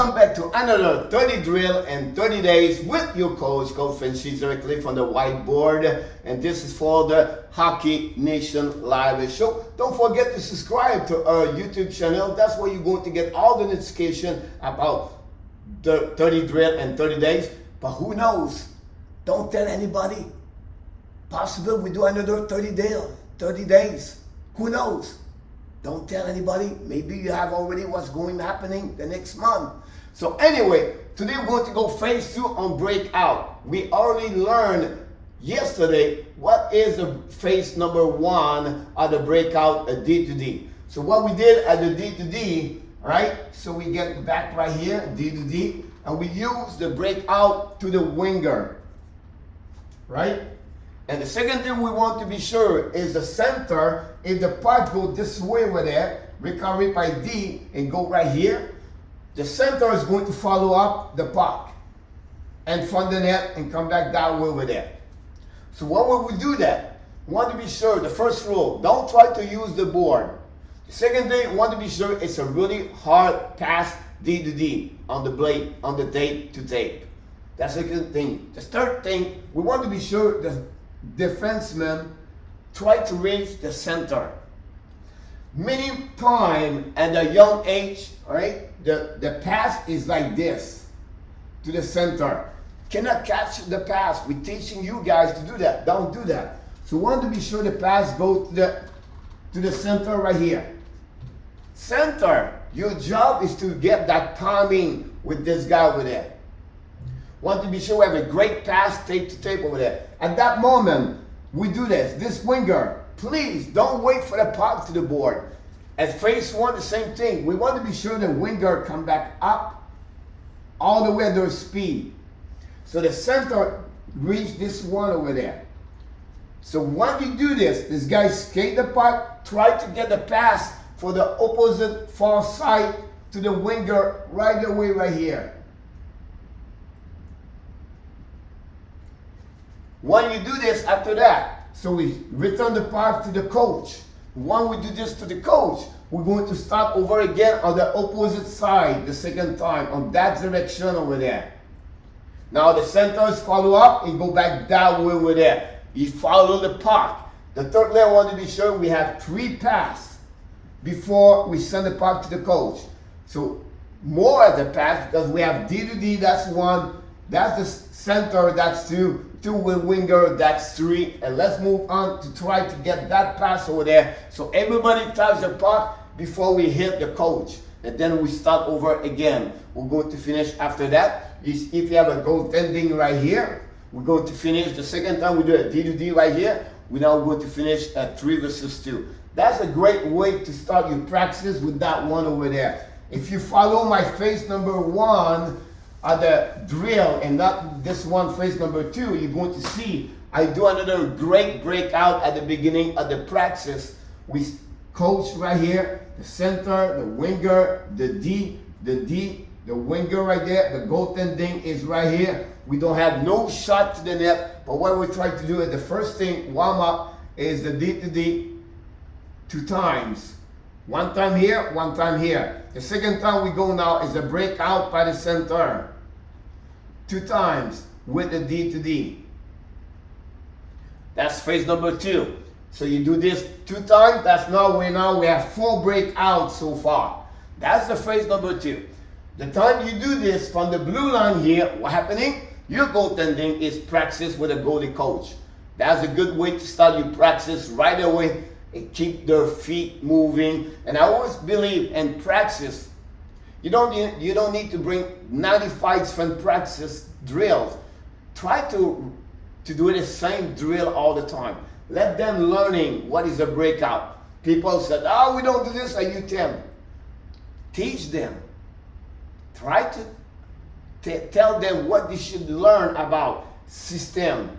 Welcome back to another 30 drill and 30 days with your coach, Coach Frenchy, directly from the whiteboard. And this is for the Hockey Nation Live show. Don't forget to subscribe to our YouTube channel. That's where you're going to get all the notification about the 30 drill and 30 days. But who knows? Don't tell anybody. Possible we do another 30 days. Who knows? Don't tell anybody. Maybe you have already what's happening the next month. So anyway, today we're going to go phase 2 on breakout. We already learned yesterday what is the phase number 1 of the breakout, a D to D. So what we did at the D to D, right? So we get back right here, D to D, and we use the breakout to the winger, right? And the second thing we want to be sure is the center. If the puck go this way over there, recovery by D and go right here, the center is going to follow up the puck and from the net and come back that way over there. So when we do that, we want to be sure, the first rule, don't try to use the board. The second thing, we want to be sure it's a really hard pass D to D on the blade, on the tape to tape. That's the good thing. The third thing, we want to be sure the defenseman try to reach the center. Many times at a young age, right, the pass is like this to the center. Cannot catch the pass. We're teaching you guys to do that. Don't do that. So we want to be sure the pass goes to the center right here. Center, your job is to get that timing with this guy over there. Want to be sure we have a great pass tape to tape over there. At that moment, we do this. This winger, please don't wait for the puck to the board. At phase 1, the same thing. We want to be sure the winger come back up all the way at their speed. So the center reach this one over there. So when you do this guy skate the puck, try to get the pass for the opposite far side to the winger right away right here. When you do this after that, so we return the puck to the coach. When we do this to the coach, we're going to start over again on the opposite side the second time, on that direction over there. Now the centers follow up and go back that way over there. You follow the puck. The third layer, I want to be sure we have 3 passes before we send the puck to the coach. So more at the pass, because we have D to D, that's 1. That's the center, that's 2. 2 with winger, that's 3. And let's move on to try to get that pass over there. So everybody touch the puck before we hit the coach. And then we start over again. We're going to finish after that. If you have a goaltending right here, we're going to finish the second time we do a D to D right here. We're now going to finish at 3 versus 2. That's a great way to start your practice with that one over there. If you follow my phase number 1, the drill and not this one phase number 2, you're going to see I do another great breakout at the beginning of the practice. We coach right here, the center, the winger, the D, the winger right there, the goaltending is right here. We don't have no shot to the net, but what we try to do is the first thing, warm up, is the D to D 2 times. 1 time here, 1 time here. The second time we go now is the breakout by the center. 2 times with the D to D. That's phase number 2. So you do this 2 times. That's now we have 4 breakouts so far. That's the phase number 2. The time you do this from the blue line here, what's happening? Your goaltending is practice with a goalie coach. That's a good way to start your practice right away. And keep their feet moving. And I always believe in practice, you don't need to bring 95 from practice drills. Try to do the same drill all the time. Let them learning what is a breakout. People said, oh, we don't do this, and you tell them. Teach them. Try to tell them what they should learn about system.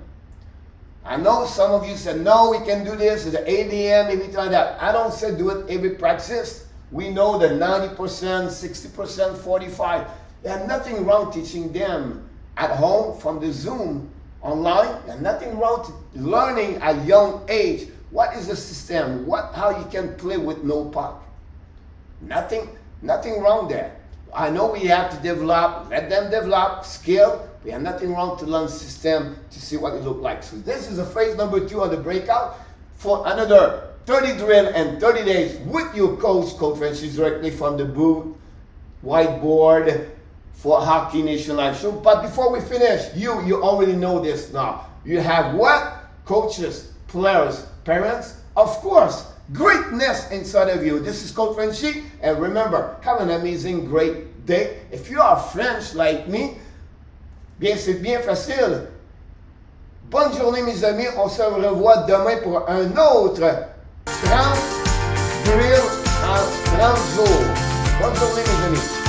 I know some of you said, no, we can do this, the ADM, everything like that. I don't say do it every practice. We know that 90%, 60%, 45%. There's nothing wrong teaching them at home from the Zoom online. There's nothing wrong to learning at young age. What is the system? How you can play with no puck. Nothing wrong there. I know we have to develop, let them develop skill. We have nothing wrong to learn system to see what it looks like. So this is the phase number 2 on the breakout for another 30 drill and 30 days with your coach, Coach Frenchy, directly from the booth, whiteboard for Hockey Nation Live Show. But before we finish, you already know this now. You have what? Coaches, players, parents, of course, greatness inside of you. This is Coach Frenchy, and remember, have an amazing, great day. If you are French like me, bien, c'est bien facile. Bonne journée, mes amis. On se revoit demain pour un autre 30 drills en 30 jours. Bonne journée, mes amis.